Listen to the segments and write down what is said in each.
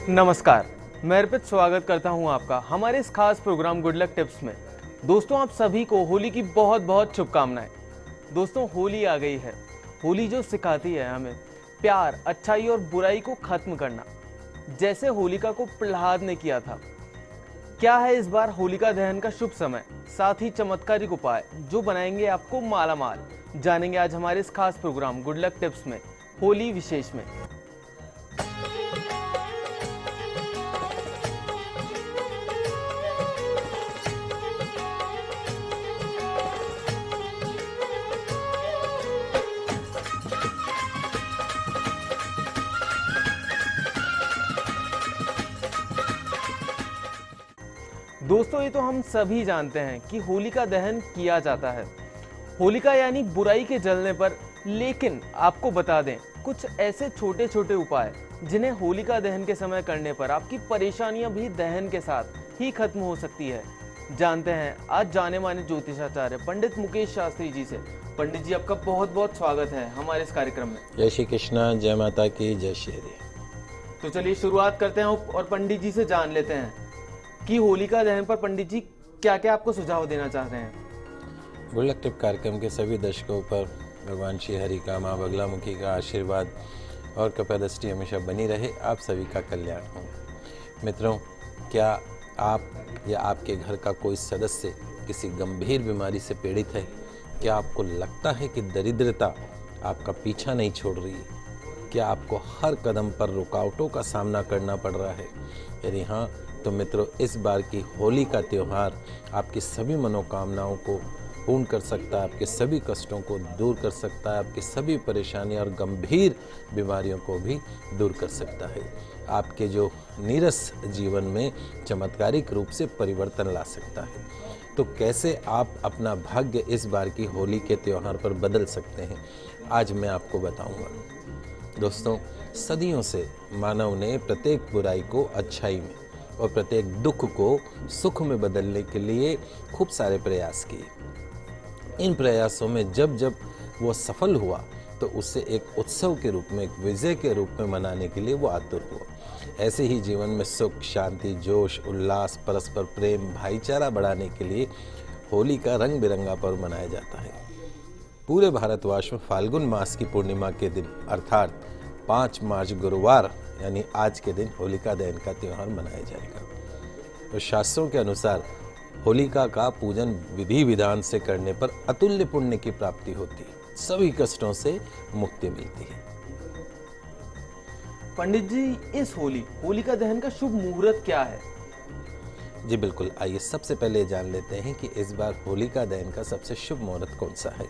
नमस्कार, मैं अर्पित स्वागत करता हूं आपका हमारे इस खास प्रोग्राम गुड लक टिप्स में। दोस्तों, आप सभी को होली की बहुत बहुत शुभकामनाएं। दोस्तों, होली आ गई है। होली जो सिखाती है हमें प्यार, अच्छाई और बुराई को खत्म करना, जैसे होलिका को प्रहलाद ने किया था। क्या है इस बार होलिका दहन का शुभ समय, साथ ही चमत्कारिक उपाय जो बनाएंगे आपको माला माल, जानेंगे आज हमारे इस खास प्रोग्राम गुड लक टिप्स में, होली विशेष में। दोस्तों, ये तो हम सभी जानते हैं कि होलिका दहन किया जाता है। होलिका यानी बुराई के जलने पर। लेकिन आपको बता दें कुछ ऐसे छोटे छोटे उपाय जिन्हें होलिका दहन के समय करने पर आपकी परेशानियां भी दहन के साथ ही खत्म हो सकती है। जानते हैं आज जाने माने ज्योतिषाचार्य पंडित मुकेश शास्त्री जी से। पंडित जी, आपका बहुत बहुत स्वागत है हमारे इस कार्यक्रम में। जय श्री कृष्णा, जय माता की, जय श्री हरि। तो चलिए शुरुआत करते हैं और पंडित जी से जान लेते हैं कि होलिका दहन पर पंडित जी क्या क्या आपको सुझाव देना चाह रहे हैं। गुड लक टिप कार्यक्रम के सभी दर्शकों पर भगवान श्री हरि का, माँ बगलामुखी का आशीर्वाद और कृपा दृष्टि हमेशा बनी रहे। आप सभी का कल्याण हो। मित्रों, क्या आप या आपके घर का कोई सदस्य किसी गंभीर बीमारी से पीड़ित है? क्या आपको लगता है कि दरिद्रता आपका पीछा नहीं छोड़ रही है? क्या आपको हर कदम पर रुकावटों का सामना करना पड़ रहा है? यदि हाँ, तो मित्रों, इस बार की होली का त्यौहार आपकी सभी मनोकामनाओं को पूर्ण कर सकता है, आपके सभी कष्टों को दूर कर सकता है, आपकी सभी परेशानियां और गंभीर बीमारियों को भी दूर कर सकता है। आपके जो नीरस जीवन में चमत्कारिक रूप से परिवर्तन ला सकता है। तो कैसे आप अपना भाग्य इस बार की होली के त्यौहार पर बदल सकते हैं, आज मैं आपको बताऊंगा। दोस्तों, सदियों से मानव ने प्रत्येक बुराई को अच्छाई में और प्रत्येक दुख को सुख में बदलने के लिए खूब सारे प्रयास किए। इन प्रयासों में जब जब वो सफल हुआ तो उससे एक उत्सव के रूप में, एक विजय के रूप में मनाने के लिए वो आतुर हुआ। ऐसे ही जीवन में सुख, शांति, जोश, उल्लास, परस्पर प्रेम, भाईचारा बढ़ाने के लिए होली का रंग बिरंगा पर्व मनाया जाता है। पूरे भारतवर्ष में फाल्गुन मास की पूर्णिमा के दिन अर्थात 5 मार्च गुरुवार यानी आज के दिन होलिका दहन का त्यौहार मनाया जाएगा। तो शास्त्रों के अनुसार होलिका का पूजन विधि विधान से करने पर अतुल्य पुण्य की प्राप्ति होती है, सभी कष्टों से मुक्ति मिलती है। पंडित जी, इस होलिका दहन का शुभ मुहूर्त क्या है? जी बिल्कुल, आइए सबसे पहले जान लेते हैं कि इस बार होलिका दहन का सबसे शुभ मुहूर्त कौन सा है।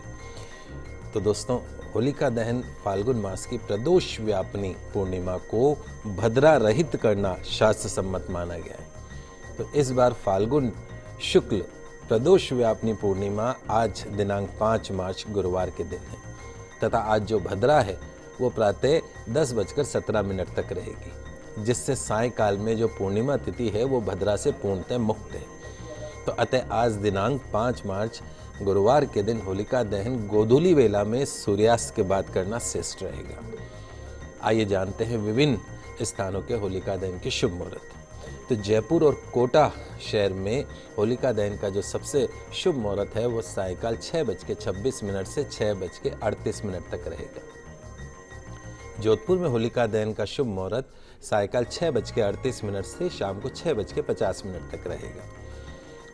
तो दोस्तों, होलिका दहन फाल्गुन मास की प्रदोष व्यापिनी पूर्णिमा को भद्रा रहित करना शास्त्र सम्मत माना गया है। तो इस बार फाल्गुन शुक्ल प्रदोष व्यापिनी पूर्णिमा आज दिनांक 5 मार्च गुरुवार के दिन है तथा आज जो भद्रा है वो प्रातः 10:17 तक रहेगी, जिससे सायंकाल में जो पूर्णिमा तिथि है वो भद्रा से पूर्णतः मुक्त है। तो अतः आज दिनांक 5 मार्च गुरुवार के दिन होलिका दहन गोधूली वेला में सूर्यास्त के बाद करना श्रेष्ठ रहेगा। आइए जानते हैं विभिन्न स्थानों के होलिका दहन के शुभ मुहूर्त। तो जयपुर और कोटा शहर में होलिका दहन का जो सबसे शुभ मुहूर्त है वो सायंकाल 6:26 से 6:38 तक रहेगा। जोधपुर में होलिका दहन का शुभ मुहूर्त सायंकाल 6:38 से शाम को 6:50 तक रहेगा।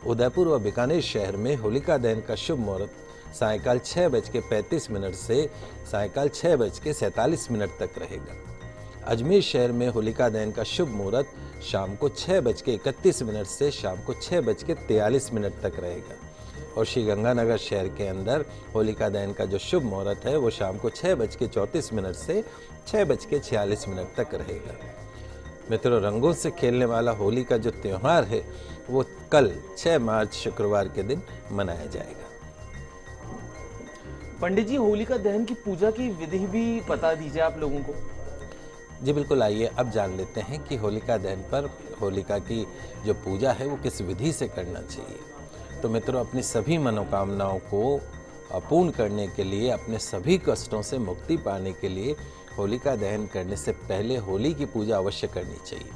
उदयपुर व बीकानेर शहर में होलिका दहन का शुभ मुहूर्त सायंकाल 6:35 से सायंकाल 6:47 तक रहेगा। अजमेर शहर में होलिका दहन का शुभ मुहूर्त शाम को 6:31 से शाम को 6:43 तक रहेगा। और श्री गंगानगर शहर के अंदर होलिका दहन का जो शुभ मुहूर्त है वो शाम को 6:34 से 6:46 तक रहेगा। मित्रों, रंगों से खेलने वाला होली का जो त्यौहार है वो कल 6 मार्च शुक्रवार के दिन मनाया जाएगा। पंडित जी, होलिका दहन की पूजा की विधि भी बता दीजिए आप लोगों को। जी बिल्कुल, आइए अब जान लेते हैं कि होलिका दहन पर होलिका की जो पूजा है वो किस विधि से करना चाहिए। तो मित्रों, अपनी सभी मनोकामनाओं को पूर्ण करने के लिए, अपने सभी कष्टों से मुक्ति पाने के लिए होलिका दहन करने से पहले होली की पूजा अवश्य करनी चाहिए।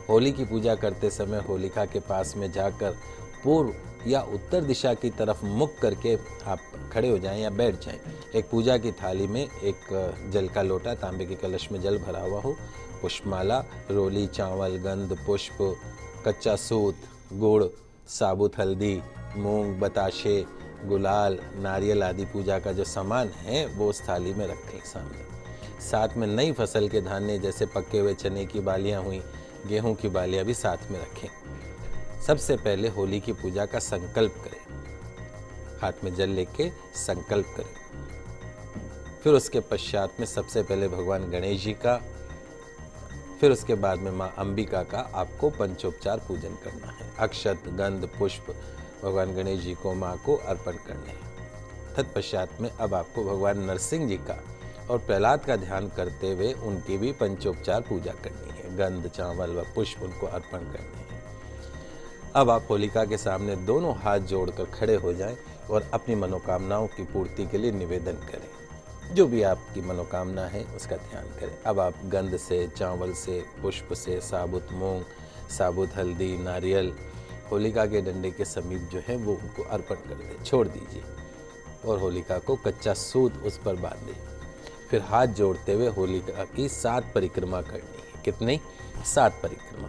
होली की पूजा करते समय होलिका के पास में जाकर पूर्व या उत्तर दिशा की तरफ मुख करके आप खड़े हो जाएं या बैठ जाएं। एक पूजा की थाली में एक जल का लोटा, तांबे के कलश में जल भरा हुआ हो, पुष्पमाला, रोली, चावल, गंध, पुष्प, कच्चा सूत, गुड़, साबुत हल्दी, मूंग, बताशे, गुलाल, नारियल आदि पूजा का जो सामान है वो उस थाली में रखें सामने। साथ में नई फसल के धान्य जैसे पके हुए चने की बालियां हुई, गेहूं की बालियां भी साथ में रखें। सबसे पहले होली की पूजा का संकल्प करें, हाथ में जल लेके संकल्प करें। फिर उसके पश्चात में सबसे पहले भगवान गणेश जी का, फिर उसके बाद में माँ अंबिका का आपको पंचोपचार पूजन करना है। अक्षत, गंध, पुष्प भगवान गणेश जी को, माँ को अर्पण करने हैं। तत्पश्चात में अब आपको भगवान नरसिंह जी का और प्रहलाद का ध्यान करते हुए उनकी भी पंचोपचार पूजा करनी है। गंध, चावल व पुष्प उनको अर्पण करने हैं। अब आप होलिका के सामने दोनों हाथ जोड़कर खड़े हो जाएं और अपनी मनोकामनाओं की पूर्ति के लिए निवेदन करें। जो भी आपकी मनोकामना है उसका ध्यान करें। अब आप गंध से, चावल से, पुष्प से, साबुत मूंग, साबुत हल्दी, नारियल होलिका के डंडे के समीप जो है वो उनको अर्पण कर दें, छोड़ दीजिए और होलिका को कच्चा सूत उस पर बांधे। फिर हाथ जोड़ते हुए होलिका की 7 परिक्रमा करनी है। कितनी? 7 परिक्रमा।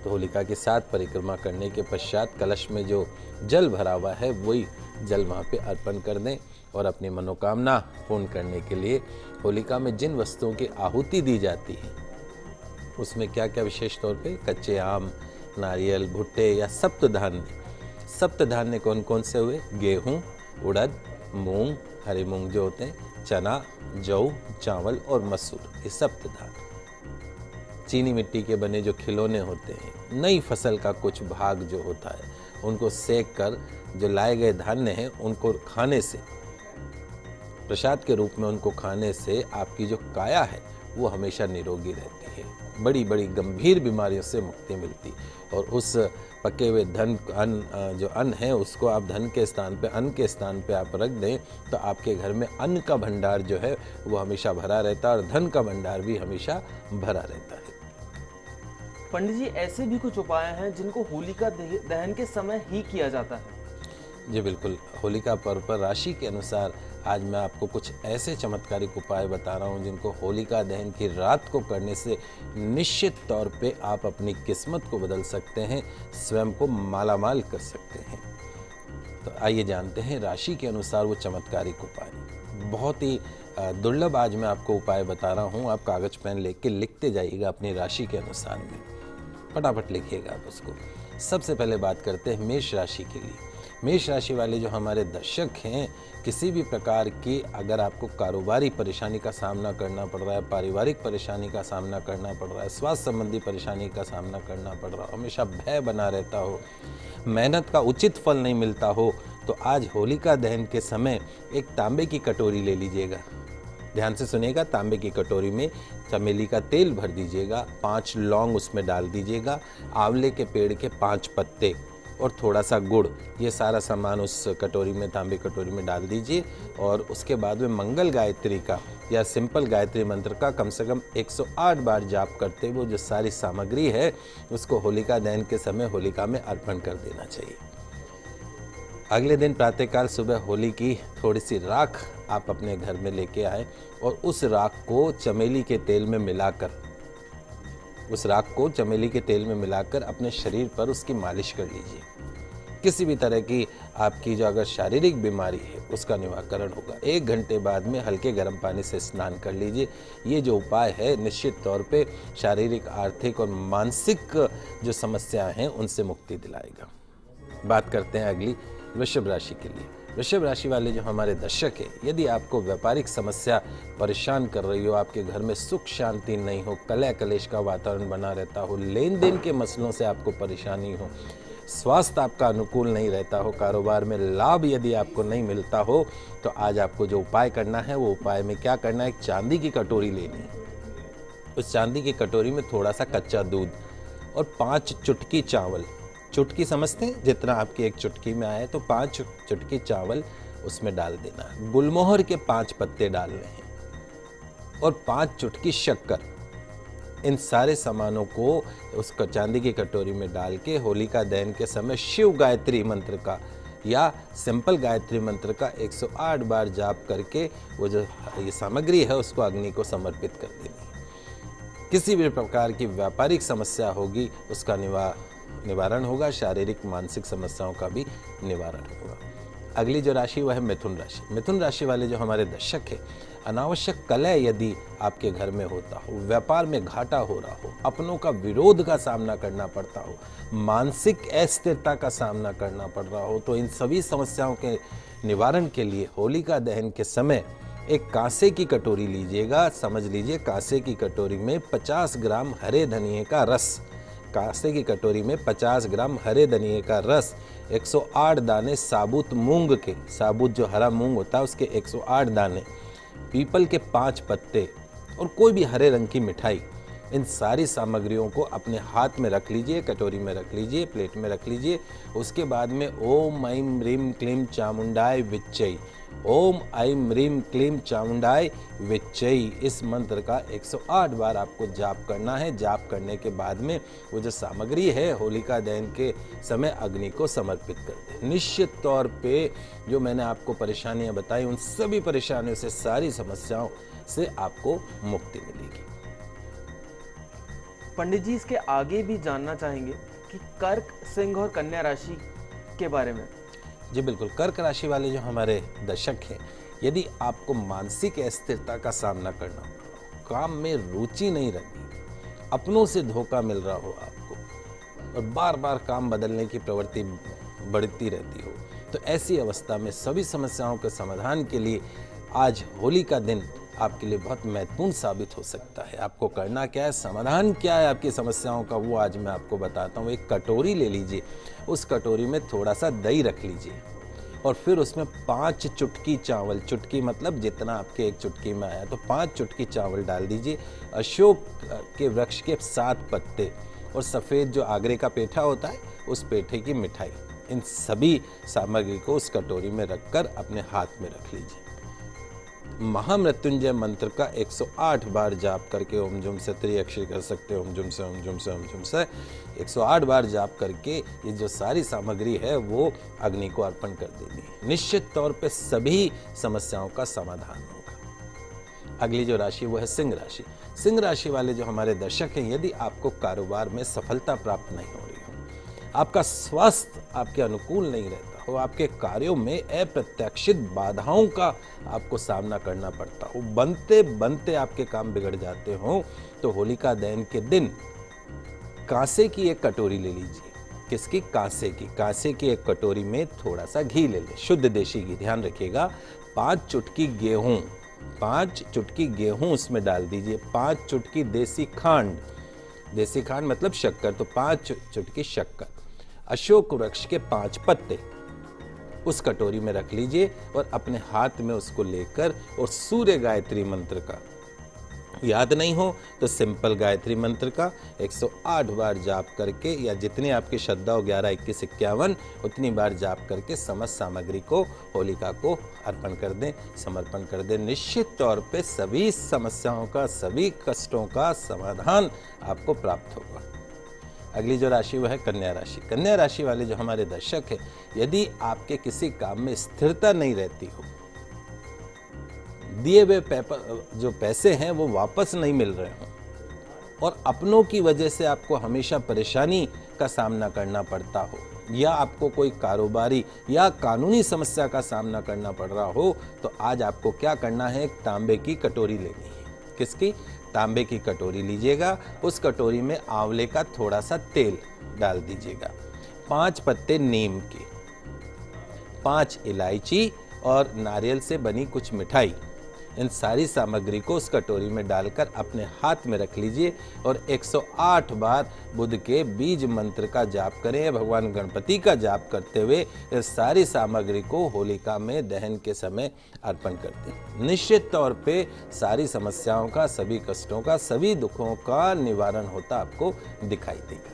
तो होलिका की 7 परिक्रमा करने के पश्चात कलश में जो जल भरा हुआ है वही जल वहाँ पे अर्पण कर दें और अपनी मनोकामना पूर्ण करने के लिए होलिका में जिन वस्तुओं की आहुति दी जाती है उसमें क्या क्या विशेष तौर पे कच्चे आम, नारियल, भुट्टे या सप्तधान्य। सप्तधान्य कौन कौन से हुए? गेहूं, उड़द, मूंग, हरे मूंग जो होते हैं, चना, जौ, चावल और मसूर, ये सप्तधान्य। चीनी मिट्टी के बने जो खिलौने होते हैं, नई फसल का कुछ भाग जो होता है उनको सेक कर जो लाए गए धान्य हैं उनको खाने से, प्रसाद के रूप में उनको खाने से आपकी जो काया है वो हमेशा निरोगी रहती है, बड़ी बड़ी गंभीर बीमारियों से मुक्ति मिलती। और उस पके हुए जो अन्न है उसको आप धन के स्थान पे, अन्न के स्थान पे आप रख दें तो आपके घर में अन्न का भंडार जो है वो हमेशा भरा रहता है और धन का भंडार भी हमेशा भरा रहता है। पंडित जी, ऐसे भी कुछ उपाय हैं जिनको होलिका दहन के समय ही किया जाता है? जी बिल्कुल। होलिका पर्व पर राशि के अनुसार आज मैं आपको कुछ ऐसे चमत्कारिक उपाय बता रहा हूं जिनको होलिका दहन की रात को करने से निश्चित तौर पे आप अपनी किस्मत को बदल सकते हैं, स्वयं को मालामाल कर सकते हैं। तो आइए जानते हैं राशि के अनुसार वो चमत्कारिक उपाय। बहुत ही दुर्लभ आज मैं आपको उपाय बता रहा हूँ। आप कागज पेन लेके लिखते जाइएगा अपनी राशि के अनुसार में, फटाफट लिखिएगा आप उसको। सबसे पहले बात करते हैं मेष राशि के लिए। मेष राशि वाले जो हमारे दर्शक हैं, किसी भी प्रकार की अगर आपको कारोबारी परेशानी का सामना करना पड़ रहा है, पारिवारिक परेशानी का सामना करना पड़ रहा है, स्वास्थ्य संबंधी परेशानी का सामना करना पड़ रहा हो, हमेशा भय बना रहता हो, मेहनत का उचित फल नहीं मिलता हो, तो आज होलिका दहन के समय एक तांबे की कटोरी ले लीजिएगा। ध्यान से सुनिएगा। तांबे की कटोरी में चमेली का तेल भर दीजिएगा, 5 लौंग उसमें डाल दीजिएगा, आंवले के पेड़ के 5 पत्ते और थोड़ा सा गुड़, ये सारा सामान उस कटोरी में, तांबे कटोरी में डाल दीजिए। और उसके बाद में मंगल गायत्री का या सिंपल गायत्री मंत्र का कम से कम 108 बार जाप करते हुए जो सारी सामग्री है उसको होलिका दहन के समय होलिका में अर्पण कर देना चाहिए। अगले दिन प्रातःकाल सुबह होली की थोड़ी सी राख आप अपने घर में लेके आए और उस राख को चमेली के तेल में मिलाकर अपने शरीर पर उसकी मालिश कर लीजिए। किसी भी तरह की आपकी जो अगर शारीरिक बीमारी है उसका निवारण होगा। 1 घंटे बाद में हल्के गर्म पानी से स्नान कर लीजिए। ये जो उपाय है निश्चित तौर पे शारीरिक, आर्थिक और मानसिक जो समस्याएं हैं उनसे मुक्ति दिलाएगा। बात करते हैं अगली वृषभ राशि के लिए। वृषभ राशि वाले जो हमारे दर्शक हैं, यदि आपको व्यापारिक समस्या परेशान कर रही हो, आपके घर में सुख शांति नहीं हो, कलह कलेश का वातावरण बना रहता हो, लेन देन के मसलों से आपको परेशानी हो, स्वास्थ्य आपका अनुकूल नहीं रहता हो, कारोबार में लाभ यदि आपको नहीं मिलता हो, तो आज आपको जो उपाय करना है वो उपाय में क्या करना है, एक चांदी की कटोरी लेनी है। उस चांदी की कटोरी में थोड़ा सा कच्चा दूध और 5 चुटकी चावल, चुटकी समझते हैं, जितना आपकी एक चुटकी में आए तो 5 चुटकी चावल उसमें डाल देना। गुलमोहर के 5 पत्ते डालने हैं और 5 चुटकी शक्कर, इन सारे सामानों को उस चांदी की कटोरी में डाल के होलिका दहन के समय शिव गायत्री मंत्र का या सिंपल गायत्री मंत्र का 108 बार जाप करके वो जो ये सामग्री है उसको अग्नि को समर्पित कर देनी है। किसी भी प्रकार की व्यापारिक समस्या होगी उसका निवारण होगा, शारीरिक मानसिक समस्याओं का भी निवारण होगा। अगली जो राशि वह है मिथुन राशि। मिथुन राशि वाले जो हमारे दर्शक हैं, अनावश्यक कलह यदि आपके घर में होता हो, व्यापार में घाटा हो रहा हो, अपनों का विरोध का सामना करना पड़ता हो, मानसिक अस्थिरता का सामना करना पड़ रहा हो, तो इन सभी समस्याओं के निवारण के लिए होलिका दहन के समय एक कांसे की कटोरी लीजिएगा। समझ लीजिए कांसे की कटोरी में 50 ग्राम हरे धनिए का रस, कांसे की कटोरी में 50 ग्राम हरे धनिए का रस, 108 दाने साबुत मूंग के, साबुत जो हरा मूंग होता है उसके 108 दाने, पीपल के 5 पत्ते और कोई भी हरे रंग की मिठाई, इन सारी सामग्रियों को अपने हाथ में रख लीजिए, कटोरी में रख लीजिए, प्लेट में रख लीजिए। उसके बाद में ओम ऐं ह्रीं क्लीं चामुंडाय विच्चै, ओम ऐं ह्रीं क्लीं चामुंडाय विच्चै, इस मंत्र का 108 बार आपको जाप करना है। जाप करने के बाद में वो जो सामग्री है होलिका दहन के समय अग्नि को समर्पित कर दें। निश्चित तौर पे जो मैंने आपको परेशानियां बताई उन सभी परेशानियों से, सारी समस्याओं से आपको मुक्ति मिलेगी। पंडित जी इसके आगे भी जानना चाहेंगे कि कर्क, सिंह और कन्या राशि के बारे में। जी बिल्कुल। कर्क राशि वाले जो हमारे दर्शक हैं, यदि आपको मानसिक अस्थिरता का सामना करना पड़ रहा हो, काम में रुचि नहीं रहती, अपनों से धोखा मिल रहा हो आपको और बार बार काम बदलने की प्रवृत्ति बढ़ती रहती हो, तो ऐसी अवस्था में सभी समस्याओं के समाधान के लिए आज होली का दिन आपके लिए बहुत महत्वपूर्ण साबित हो सकता है। आपको करना क्या है, समाधान क्या है आपकी समस्याओं का, वो आज मैं आपको बताता हूँ। एक कटोरी ले लीजिए, उस कटोरी में थोड़ा सा दही रख लीजिए और फिर उसमें 5 चुटकी चावल, चुटकी मतलब जितना आपके एक चुटकी में आया, तो 5 चुटकी चावल डाल दीजिए। अशोक के वृक्ष के 7 पत्ते और सफ़ेद जो आगरे का पेठा होता है उस पेठे की मिठाई, इन सभी सामग्री को उस कटोरी में रखकर अपने हाथ में रख लीजिए। महामृत्युंजय मंत्र का 108 बार जाप करके, ओम जुम से त्रिअक्षरी कर सकते हैं, ओम जुम से, ओम जुम से, ओम जुम से 108 बार जाप करके ये जो सारी सामग्री है वो अग्नि को अर्पण कर देनी है। निश्चित तौर पे सभी समस्याओं का समाधान होगा। अगली जो राशि वो है सिंह राशि। सिंह राशि वाले जो हमारे दर्शक हैं, यदि आपको कारोबार में सफलता प्राप्त नहीं हो रही हो, आपका स्वास्थ्य आपके अनुकूल नहीं रहता हो, आपके कार्यों में अप्रत्याशित बाधाओं का आपको सामना करना पड़ता हो, बनते बनते आपके काम बिगड़ जाते हो, तो होलिका दहन के दिन कांसे की एक कटोरी ले लीजिए। किसकी? कांसे की। कांसे की एक कटोरी में थोड़ा सा घी ले लें, शुद्ध देशी घी, ध्यान रखिएगा। 5 चुटकी गेहूं, 5 चुटकी गेहूं उसमें डाल दीजिए। 5 चुटकी देसी खांड, देसी खांड मतलब शक्कर, तो 5 चुटकी शक्कर। अशोक वृक्ष के 5 पत्ते उस कटोरी में रख लीजिए और अपने हाथ में उसको लेकर और सूर्य गायत्री मंत्र का, याद नहीं हो तो सिंपल गायत्री मंत्र का 108 बार जाप करके, या जितनी आपकी श्रद्धा हो 11, 21, 51 उतनी बार जाप करके समस्त सामग्री को होलिका को अर्पण कर दें, समर्पण कर दें। निश्चित तौर पे सभी समस्याओं का, सभी कष्टों का समाधान आपको प्राप्त होगा। अगली जो राशि वह है कन्या राशि। कन्या राशि वाले जो हमारे दर्शक हैं, यदि आपके किसी काम में स्थिरता नहीं रहती हो, दिए हुए जो पैसे हैं वो वापस नहीं मिल रहे हो और अपनों की वजह से आपको हमेशा परेशानी का सामना करना पड़ता हो, या आपको कोई कारोबारी या कानूनी समस्या का सामना करना पड़ रहा हो, तो आज आपको क्या करना है, एक तांबे की कटोरी लेनी है। किसकी? तांबे की कटोरी लीजिएगा। उस कटोरी में आंवले का थोड़ा सा तेल डाल दीजिएगा, 5 पत्ते नीम के, 5 इलायची और नारियल से बनी कुछ मिठाई, इन सारी सामग्री को उस कटोरी में डालकर अपने हाथ में रख लीजिए और 108 बार बुध के बीज मंत्र का जाप करें। भगवान गणपति का जाप करते हुए इस सारी सामग्री को होलिका में दहन के समय अर्पण कर दें। निश्चित तौर पे सारी समस्याओं का, सभी कष्टों का, सभी दुखों का निवारण होता आपको दिखाई देगा।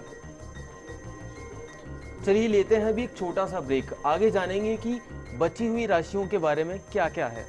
चलिए लेते हैं अभी एक छोटा सा ब्रेक, आगे जानेंगे कि बची हुई राशियों के बारे में क्या क्या है।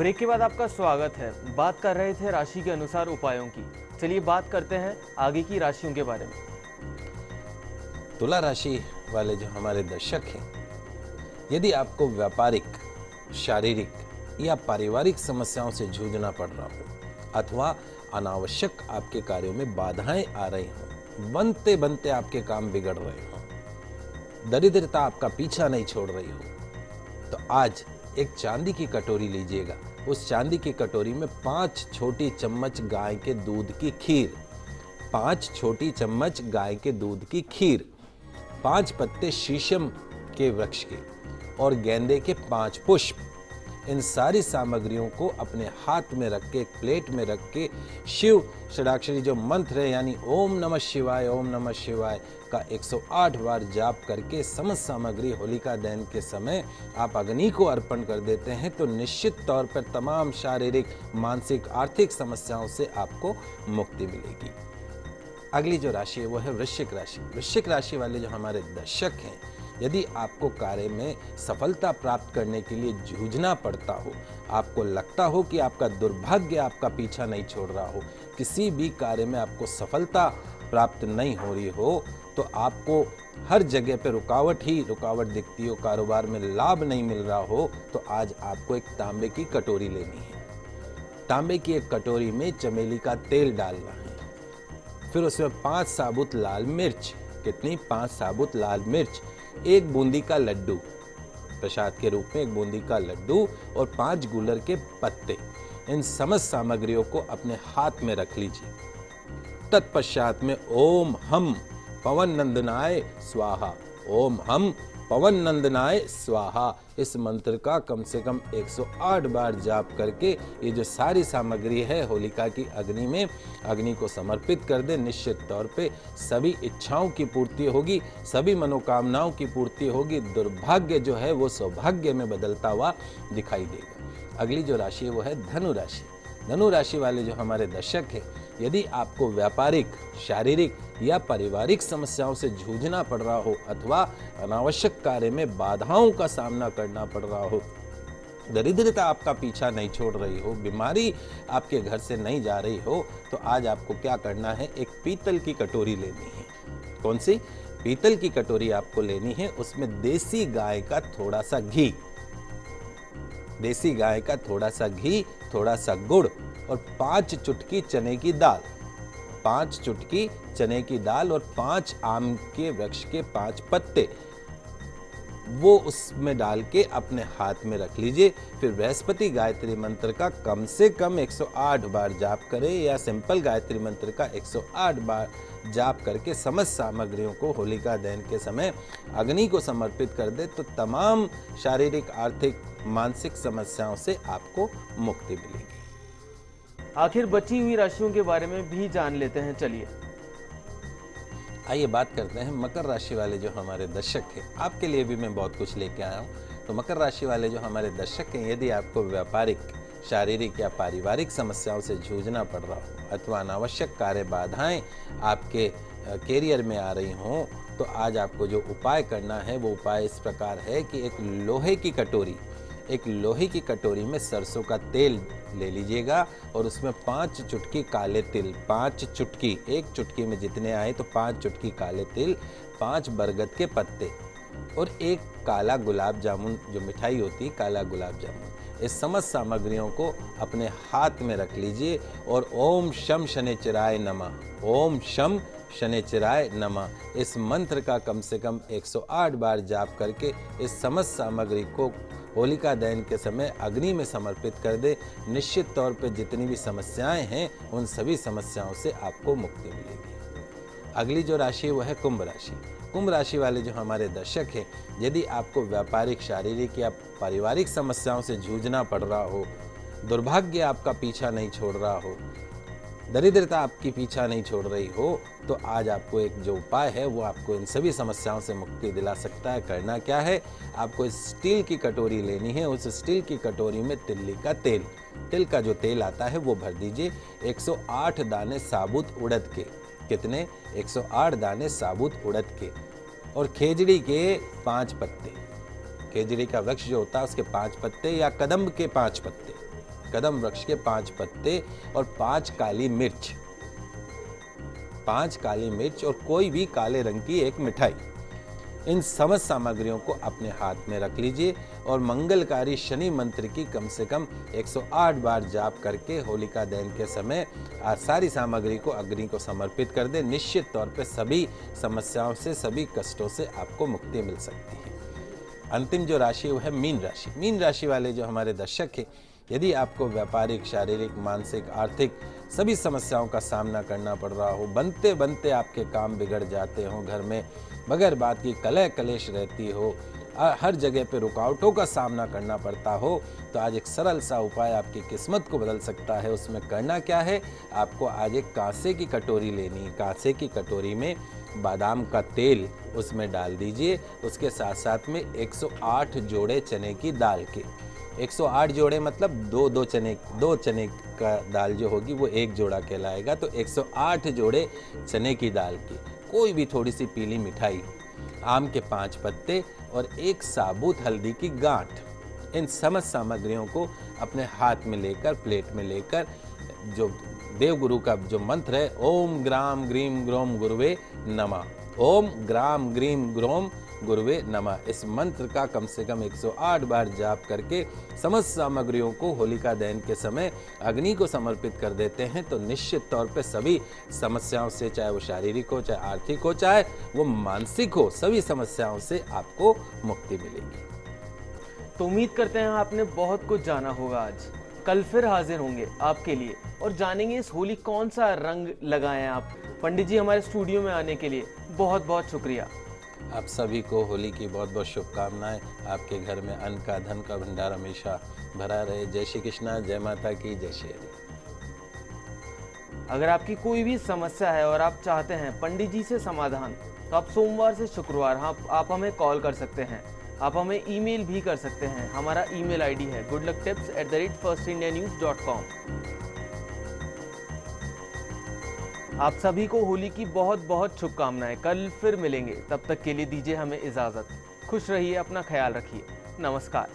ब्रेक के बाद आपका स्वागत है। बात कर रहे थे राशि के अनुसार उपायों की। चलिए बात करते हैं आगे की राशियों के बारे में। तुला राशि वाले जो हमारे दर्शक हैं, यदि आपको व्यापारिक, शारीरिक या पारिवारिक समस्याओं से जूझना पड़ रहा हो अथवा अनावश्यक आपके कार्यों में बाधाएं आ रही हों, बनते बनते आपके काम बिगड़ रहे हों, दरिद्रता आपका पीछा नहीं छोड़ रही हो, तो आज एक चांदी की कटोरी लीजिएगा। उस चांदी की कटोरी में 5 छोटी चम्मच गाय के दूध की खीर, 5 छोटी चम्मच गाय के दूध की खीर, 5 पत्ते शीशम के वृक्ष के और गेंदे के 5 पुष्प, इन सारी सामग्रियों को अपने हाथ में रख के, एक प्लेट में रख के, शिव षडाक्षरी जो मंत्र है यानी ओम नमः शिवाय का 108 बार जाप करके समस्त सामग्री होलिका दहन के समय आप अग्नि को अर्पण कर देते हैं तो निश्चित तौर पर तमाम शारीरिक, मानसिक, आर्थिक समस्याओं से आपको मुक्ति मिलेगी। अगली जो राशि है वो है वृश्चिक राशि। वृश्चिक राशि वाले जो हमारे दर्शक हैं, यदि आपको कार्य में सफलता प्राप्त करने के लिए जूझना पड़ता हो, आपको लगता हो कि आपका दुर्भाग्य आपका पीछा नहीं छोड़ रहा हो, किसी भी कार्य में आपको सफलता प्राप्त नहीं हो रही हो, तो आपको हर जगह पे रुकावट ही रुकावट दिखती हो, कारोबार में लाभ नहीं मिल रहा हो, तो आज आपको एक तांबे की कटोरी लेनी है। तांबे की एक कटोरी में चमेली का तेल डालना है, फिर उसमें 5 साबुत लाल मिर्च, कितनी? 5 साबुत लाल मिर्च, 1 बूंदी का लड्डू, प्रसाद के रूप में 1 बूंदी का लड्डू और 5 गुलर के पत्ते, इन समस्त सामग्रियों को अपने हाथ में रख लीजिए। तत्पश्चात में ओम हम पवन नंदनाय स्वाहा, ओम हम पवन नंदनाय स्वाहा, इस मंत्र का कम से कम 108 बार जाप करके ये जो सारी सामग्री है होलिका की अग्नि में, अग्नि को समर्पित कर दे। निश्चित तौर पे सभी इच्छाओं की पूर्ति होगी, सभी मनोकामनाओं की पूर्ति होगी, दुर्भाग्य जो है वो सौभाग्य में बदलता हुआ दिखाई देगा। अगली जो राशि है वो है धनु राशि। धनु राशि वाले जो हमारे दर्शक हैं, यदि आपको व्यापारिक, शारीरिक या पारिवारिक समस्याओं से जूझना पड़ रहा हो अथवा अनावश्यक कार्य में बाधाओं का सामना करना पड़ रहा हो, दरिद्रता आपका पीछा नहीं छोड़ रही हो, बीमारी आपके घर से नहीं जा रही हो, तो आज आपको क्या करना है, एक पीतल की कटोरी लेनी है। कौन सी? पीतल की कटोरी आपको लेनी है, उसमें देसी गाय का थोड़ा सा घी, देसी गाय का थोड़ा सा घी, थोड़ा सा गुड़ और 5 चुटकी चने की दाल, 5 चुटकी चने की दाल और 5 आम के वृक्ष के 5 पत्ते, वो उसमें डाल के अपने हाथ में रख लीजिए। फिर बृहस्पति गायत्री मंत्र का कम से कम 108 बार जाप करें या सिंपल गायत्री मंत्र का 108 बार जाप करके समस्त सामग्रियों को होलिका दहन के समय अग्नि को समर्पित कर दे, तो तमाम शारीरिक, आर्थिक, मानसिक समस्याओं से आपको मुक्ति मिलेगी। आखिर बची हुई राशियों के बारे में भी जान लेते हैं। चलिए आइए बात करते हैं मकर राशि वाले जो हमारे दर्शक हैं, आपके लिए भी मैं बहुत कुछ लेके आया हूँ। तो मकर राशि वाले जो हमारे दर्शक हैं, यदि आपको व्यापारिक, शारीरिक या पारिवारिक समस्याओं से जूझना पड़ रहा हो अथवा अनावश्यक कार्य बाधाएं आपके कैरियर में आ रही हों, तो आज आपको जो उपाय करना है वो उपाय इस प्रकार है कि एक लोहे की कटोरी में सरसों का तेल ले लीजिएगा और उसमें 5 चुटकी काले तिल, 5 चुटकी, एक चुटकी में जितने आए तो 5 चुटकी काले तिल, 5 बरगद के पत्ते और 1 काला गुलाब जामुन, जो मिठाई होती है काला गुलाब जामुन, इस समस्त सामग्रियों को अपने हाथ में रख लीजिए और ओम शम शनिचराय नमः, ओम शम शनिचराय नमः, इस मंत्र का कम से कम 108 बार जाप करके इस समस्त सामग्री को होलिका दहन के समय अग्नि में समर्पित कर दे। निश्चित तौर पर जितनी भी समस्याएं हैं उन सभी समस्याओं से आपको मुक्ति मिलेगी। अगली जो राशि है वह है कुंभ राशि। कुंभ राशि वाले जो हमारे दर्शक हैं, यदि आपको व्यापारिक, शारीरिक या पारिवारिक समस्याओं से जूझना पड़ रहा हो, दुर्भाग्य आपका पीछा नहीं छोड़ रहा हो, दरिद्रता आपकी पीछा नहीं छोड़ रही हो, तो आज आपको एक जो उपाय है वो आपको इन सभी समस्याओं से मुक्ति दिला सकता है। करना क्या है, आपको स्टील की कटोरी लेनी है, उस स्टील की कटोरी में तिल्ली का तेल, तिल का जो तेल आता है वो भर दीजिए। 108 दाने साबुत उड़द के, कितने? 108 दाने साबुत उड़द के और खेजड़ी के 5 पत्ते, खेजड़ी का वृक्ष जो होता है उसके 5 पत्ते या कदम्ब के 5 पत्ते, कदम वृक्ष के 5 पत्ते और 5 काली मिर्च, 5 काली मिर्च और कोई भी काले रंग की एक मिठाई, इन समस्त सामग्रियों को अपने हाथ में रख लीजिए और मंगलकारी शनि मंत्र की कम से कम 108 बार जाप करके होलिका दहन के समय सारी सामग्री को अग्नि को समर्पित कर दें। निश्चित तौर पे सभी समस्याओं से, सभी कष्टों से आपको मुक्ति मिल सकती है। अंतिम जो राशि वो है मीन राशि। मीन राशि वाले जो हमारे दर्शक हैं, यदि आपको व्यापारिक, शारीरिक, मानसिक, आर्थिक सभी समस्याओं का सामना करना पड़ रहा हो, बनते बनते आपके काम बिगड़ जाते हो, घर में बगैर बात की कलह कलेश रहती हो, हर जगह पे रुकावटों का सामना करना पड़ता हो, तो आज एक सरल सा उपाय आपकी किस्मत को बदल सकता है। उसमें करना क्या है, आपको आज एक कांसे की कटोरी लेनी। कांसे की कटोरी में बादाम का तेल उसमें डाल दीजिए, उसके साथ साथ में 108 जोड़े चने की दाल के, 108 जोड़े मतलब दो चने का दाल जो होगी वो एक जोड़ा कहलाएगा, तो 108 जोड़े चने की दाल की, कोई भी थोड़ी सी पीली मिठाई, आम के 5 पत्ते और एक साबुत हल्दी की गांठ, इन समस्त सामग्रियों को अपने हाथ में लेकर, प्लेट में लेकर, जो देवगुरु का जो मंत्र है, ओम ग्राम ग्रीम ग्रोम गुरुवे नमः, ओम ग्राम ग्रीम ग्रोम गुरुवे नमः, इस मंत्र का कम से कम 108 बार जाप करके समस्त सामग्रियों को होलिका दहन के समय अग्नि को समर्पित कर देते हैं, तो निश्चित तौर पे सभी समस्याओं से, चाहे वो शारीरिक हो, चाहे आर्थिक हो, चाहे वो मानसिक हो, सभी समस्याओं से आपको मुक्ति मिलेगी। तो उम्मीद करते हैं आपने बहुत कुछ जाना होगा आज। कल फिर हाजिर होंगे आपके लिए और जानेंगे इस होली कौन सा रंग लगाएं आप। पंडित जी, हमारे स्टूडियो में आने के लिए बहुत बहुत शुक्रिया। आप सभी को होली की बहुत बहुत शुभकामनाएं। आपके घर में अन्न का, धन का भंडार हमेशा भरा रहे। जय श्री कृष्णा, जय माता की, जय श्री हरि। अगर आपकी कोई भी समस्या है और आप चाहते हैं पंडित जी से समाधान, तो आप सोमवार से शुक्रवार आप हमें कॉल कर सकते हैं, आप हमें ईमेल भी कर सकते हैं। हमारा ईमेल आईडी है goodlucktips@firstindianews.com। आप सभी को होली की बहुत बहुत शुभकामनाएं। कल फिर मिलेंगे, तब तक के लिए दीजिए हमें इजाजत। खुश रहिए, अपना ख्याल रखिए। नमस्कार।